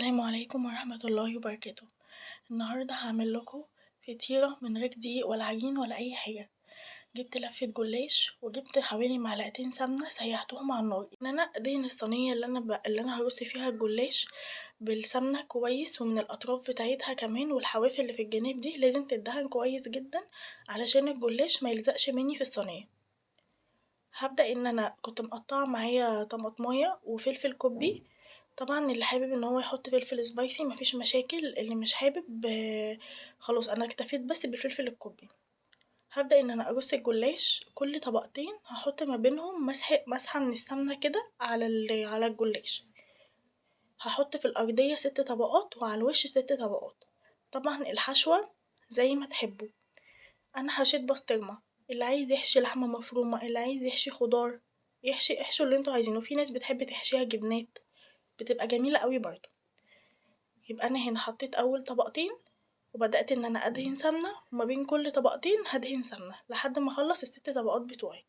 السلام عليكم ورحمة الله وبركاته. النهاردة هعمل لكم فطيرة من غير دقيق ولا عجين ولا أي حاجة. جبت لفة جلاش وجبت حوالي معلقتين سمنة سيحتهم على النار إن أنا أدهن الصينية اللي أنا هرص فيها الجلاش بالسمنة كويس، ومن الأطراف بتاعتها كمان والحواف اللي في الجناب دي لازم تدهن كويس جدا علشان الجلاش ما يلزقش مني في الصينية. هبدأ إن أنا كنت مقطعة معايا طماطماية وفلفل كوبي. طبعا اللي حابب ان هو يحط فلفل سبايسي مفيش مشاكل، اللي مش حابب خلاص انا اكتفيت بس بالفلفل الكوبي. هبدأ ان انا ارص الجلاش كل طبقتين هحط ما بينهم مسحة من السمنة كده على الجلاش. هحط في الأرضية 6 طبقات وعلى الوش 6 طبقات. طبعا الحشوة زي ما تحبوا. انا حشيت بسطرمة، اللي عايز يحشي لحمة مفرومة، اللي عايز يحشي خضار احشوا اللي انتوا عايزينه. في ناس بتحب تحشيها جبنات بتبقى جميلة قوي برضه. يبقى انا هنا حطيت اول طبقتين وبدأت ان انا ادهن سمنة، وما بين كل طبقتين هدهن سمنة لحد ما اخلص ال6 طبقات بتوعي،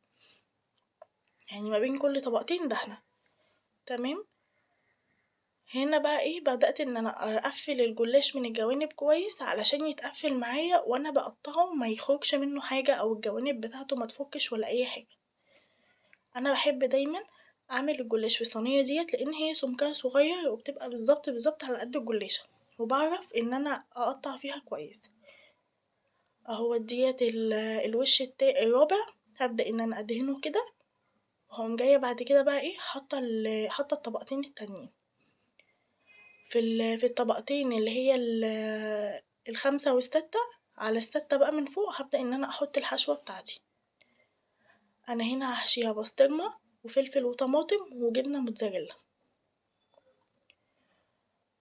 يعني ما بين كل طبقتين دهنة. تمام. هنا بقى ايه، بدأت ان انا اقفل الجلاش من الجوانب كويس علشان يتقفل معايا وانا بقطعه ما يخرجش منه حاجة او الجوانب بتاعته ما تفكش ولا اي حاجة. انا بحب دايما اعمل الجلاش في الصينية ديت لان هي سمكها صغير وبتبقى بالظبط على قد الجلاشة، وبعرف ان انا اقطع فيها كويس. اهو ديت الوش الرابع. هبدأ ان انا ادهنه كده، وهقوم جاية بعد كده بقى ايه حاطة الطبقتين التانيين في الطبقتين اللي هي ال5 والستة. على الستة بقى من فوق هبدأ ان انا احط الحشوة بتاعتي. انا هنا هحشيها بسطرمة وفلفل وطماطم وجبنة موتزاريلا.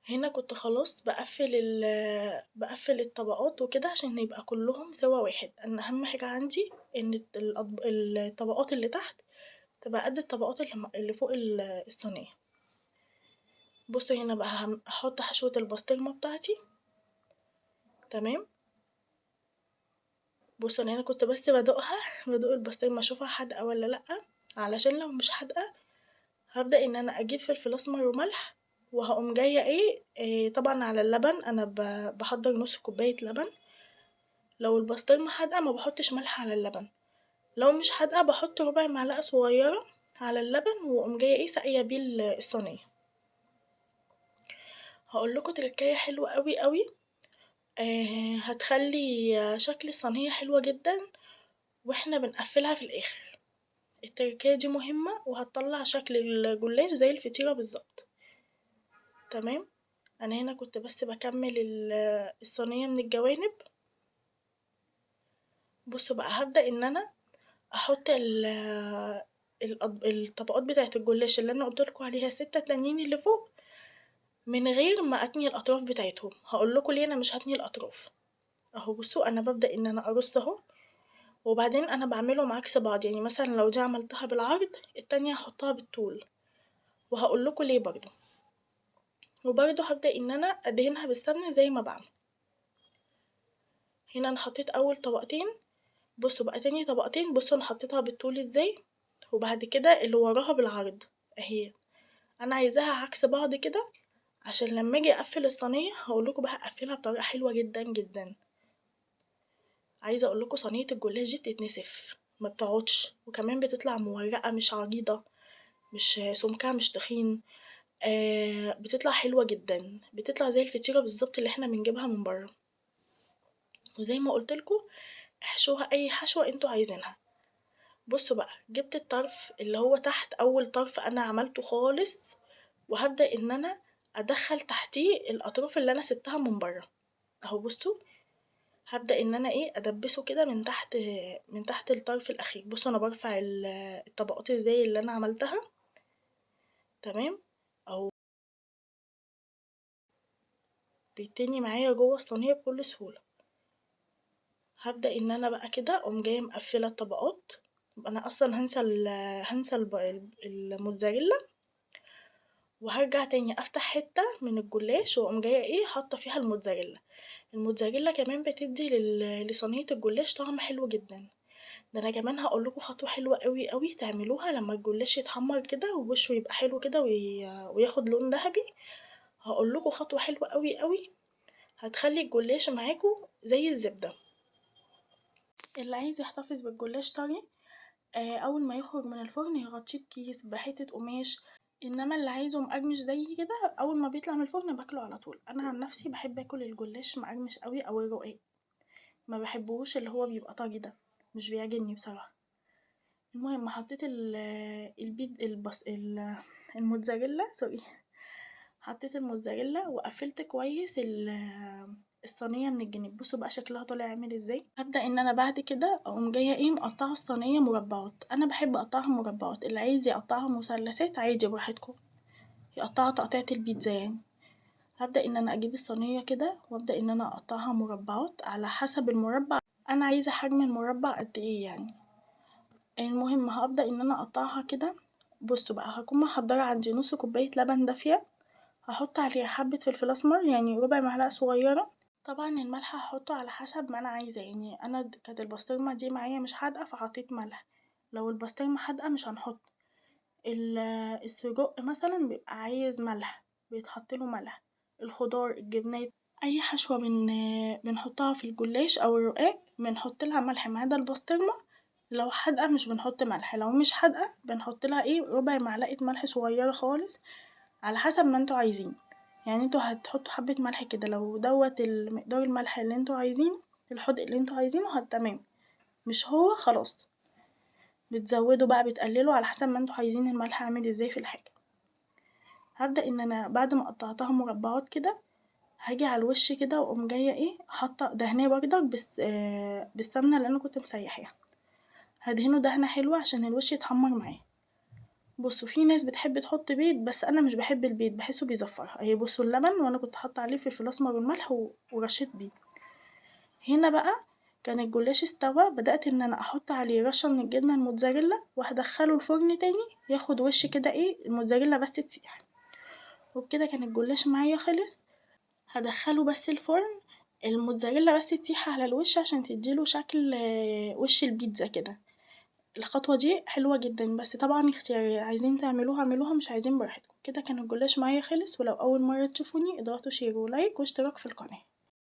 هنا كنت خلاص بقفل الطبقات وكده عشان يبقى كلهم سوا واحد. انا اهم حاجة عندي ان الطبقات اللي تحت تبقى قد الطبقات اللي فوق الصينية. بصوا هنا بقى هحط حشوة البسطرمة بتاعتي. تمام. بصوا انا هنا كنت بس بدوق البسطرمة اشوفها حادقة ولا لأ، علشان لو مش حادقة هبدأ ان انا اجيب فلفل اسمر وملح، وهقوم جاية إيه طبعا على اللبن. انا بحضر نص كوباية لبن. لو البسطرمة حادقة ما بحطش ملح على اللبن، لو مش حادقة بحط ربع معلقة صغيرة على اللبن، واقوم جاية ايه ساقية بيه الصينية. هقولكوا تركاية حلوة قوي قوي، هتخلي شكل الصينية حلوة جدا واحنا بنقفلها في الاخر. التركاية دي مهمة وهتطلع شكل الجلاش زي الفطيرة بالظبط. تمام. انا هنا كنت بس بكمل الصينية من الجوانب. بصوا بقى هبدأ ان انا احط الطبقات بتاعة الجلاش اللي انا قلتلكوا عليها 6 تانيين اللي فوق من غير ما اتني الاطراف بتاعتهم. هقولكوا ليه انا مش هتني الاطراف. اهو بصوا انا ببدأ ان انا ارص اهو، وبعدين انا بعملهم عكس بعض. يعني مثلا لو دي عملتها بالعرض التانية هحطها بالطول، وهقولكوا ليه برضو. وبرضو هبدأ ان انا ادهنها بالسمنة زي ما بعمل. هنا انا حطيت اول طبقتين. بصوا بقى تاني طبقتين، بصوا انا حطيتها بالطول ازاي، وبعد كده اللي وراها بالعرض اهي. انا عايزاها عكس بعض كده عشان لما اجي اقفل الصينيه هقولكوا بقى اقفلها بطريقه حلوه جدا جدا. عايزه اقولكوا صينيه الجلاش دي بتتنسف ما بتقعدش، وكمان بتطلع مورقه مش عريضه، مش سمكها مش تخين. بتطلع حلوه جدا، بتطلع زي الفطيره بالظبط اللي احنا بنجيبها من بره. وزي ما قلتلكوا احشوها اي حشوه انتوا عايزينها. بصوا بقى جبت الطرف اللي هو تحت، اول طرف انا عملته خالص، وهبدأ ان انا ادخل تحتيه الاطراف اللي انا سبتها من بره. اهو بصوا هبدأ ان انا ايه ادبسه كده من تحت الطرف الاخير. بصوا انا برفع الطبقات ازاي اللي انا عملتها. تمام. اهو بيتني معايا جوه الصينيه بكل سهوله. هبدأ ان انا بقى كده اقوم جايه مقفله الطبقات. انا اصلا هنسى الموتزاريلا، وهرجع تاني افتح حتة من الجلاش واقوم جاية ايه حاطة فيها الموتزاريلا. الموتزاريلا كمان بتدي لصينية الجلاش طعم حلو جدا. ده انا كمان هقولكوا خطوة حلوة قوي قوي تعملوها لما الجلاش يتحمر كده ووشه يبقى حلو كده وياخد لون ذهبي. هقولكوا خطوة حلوة قوي قوي هتخلي الجلاش معاكوا زي الزبدة. اللي عايز يحتفظ بالجلاش طري اول ما يخرج من الفرن يغطيه بكيس بحتة قماش، انما اللي عايزه مقرمش زي كده اول ما بيطلع من الفرن باكله على طول. انا عن نفسي بحب اكل الجلاش مقرمش قوي او الرقاق، ما بحبهوش اللي هو بيبقى طري ده، مش بيعجبني بصراحة. المهم حطيت البيض الموتزاريلا سوري، حطيت الموتزاريلا وقفلت كويس الصينية من الجناب. بصوا بقى شكلها طالع عامل ازاي. هبدأ ان انا بعد كده اقوم جاية مقطعة الصينية مربعات. انا بحب اقطعها مربعات، اللي عايز يقطعها مثلثات عادي براحتكم، يقطعها تقطيعة البيتزا يعني. هبدأ ان انا اجيب الصينية كده وابدأ ان انا اقطعها مربعات على حسب المربع انا عايزة حجم المربع قد ايه يعني. المهم هبدأ ان انا اقطعها كده. بصوا بقى هكون محضرة عندي نص كوباية لبن دافية، هحط عليها حبة فلفل اسمر يعني ربع معلقة صغيرة. طبعا الملح هحطه على حسب ما انا عايزة يعني، انا كانت البسطرمة دي معايا مش حادقة فحطيت ملح، لو البسطرمة حادقة مش هنحط. السجق مثلا بيبقى عايز ملح بيتحطله ملح. الخضار الجبنات اي حشوة بنحطها في الجلاش او الرقاق بنحط لها ملح ما عدا البسطرمة. لو حادقة مش بنحط ملح، لو مش حادقة بنحط لها ربع معلقة ملح صغيرة خالص على حسب ما انتوا عايزين. يعني انتوا هتحطوا حبة ملح كده لو دوت المقدار الملح اللي انتوا عايزينه، الحدق اللي انتوا عايزينه تمام، مش هو خلاص بتزودوا بقى بتقللوا على حسب ما انتوا عايزين الملح عامل ازاي في الحاجة. هبدأ ان انا بعد ما قطعتها مربعات كده هاجي على الوش كده واقوم جاية حاطة دهناه بردك بالسمنة اللي انا كنت مسيحاها، هدهنه دهنة حلوة عشان الوش يتحمر معاه. بصوا في ناس بتحب تحط بيض بس انا مش بحب البيض بحسه بيزفرها. بصوا اللبن وانا كنت حاطه عليه فلفل اسمر والملح ورشيت بيض. هنا بقى كان الجلاش استوى، بدأت ان انا احط عليه رشة من الجبنة الموتزاريلا وهدخله الفرن تاني ياخد وش كده الموتزاريلا بس تسيح. وبكده كان الجلاش معايا خلص. هدخله بس الفرن الموتزاريلا بس تسيح على الوش عشان تديله شكل وش البيتزا كده. الخطوة دي حلوة جدا بس طبعا اختيارية، عايزين تعملوها اعملوها مش عايزين براحتكم. كده كان الجلاش معايا خلص، ولو اول مرة تشوفوني اضغطوا شير ولايك واشتراك في القناة.